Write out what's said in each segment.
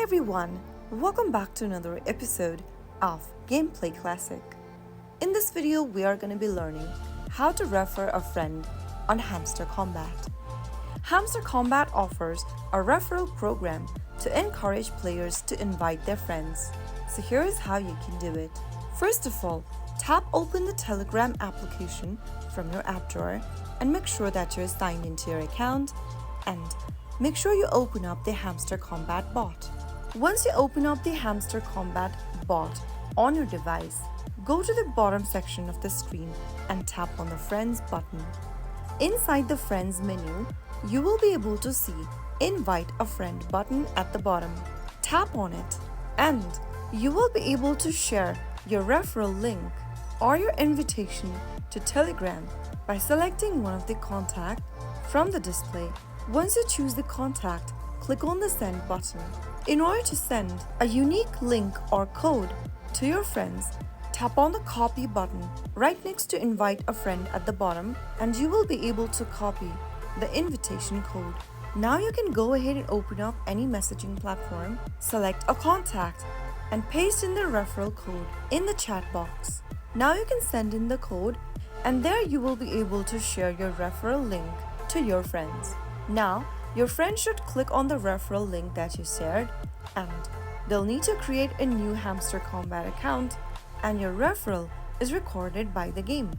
Hi everyone, welcome back to another episode of Gameplay Classic. In this video, we are going to be learning how to refer a friend on Hamster Kombat. Hamster Kombat offers a referral program to encourage players to invite their friends. So here is how you can do it. First of all, tap open the Telegram application from your app drawer and make sure that you're signed into your account, and make sure you open up the Hamster Kombat bot. Once you open up the Hamster Kombat bot on your device, go to the bottom section of the screen and tap on the Friends button. Inside the Friends menu, you will be able to see Invite a Friend button at the bottom. Tap on it and you will be able to share your referral link or your invitation to Telegram by selecting one of the contacts from the display. Once you choose the contact, click on the Send button. In order to send a unique link or code to your friends, tap on the Copy button right next to Invite a Friend at the bottom, and you will be able to copy the invitation code. Now you can go ahead and open up any messaging platform, select a contact, and paste in the referral code in the chat box. Now you can send in the code, and there you will be able to share your referral link to your friends. Now, your friend should click on the referral link that you shared, and they'll need to create a new Hamster Kombat account, and your referral is recorded by the game.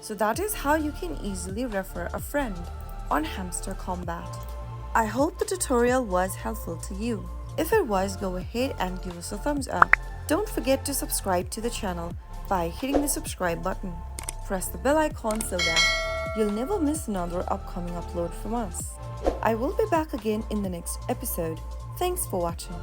So that is how you can easily refer a friend on Hamster Kombat. I hope the tutorial was helpful to you. If it was, go ahead and give us a thumbs up. Don't forget to subscribe to the channel by hitting the subscribe button. Press the bell icon so that you'll never miss another upcoming upload from us. I will be back again in the next episode. Thanks for watching.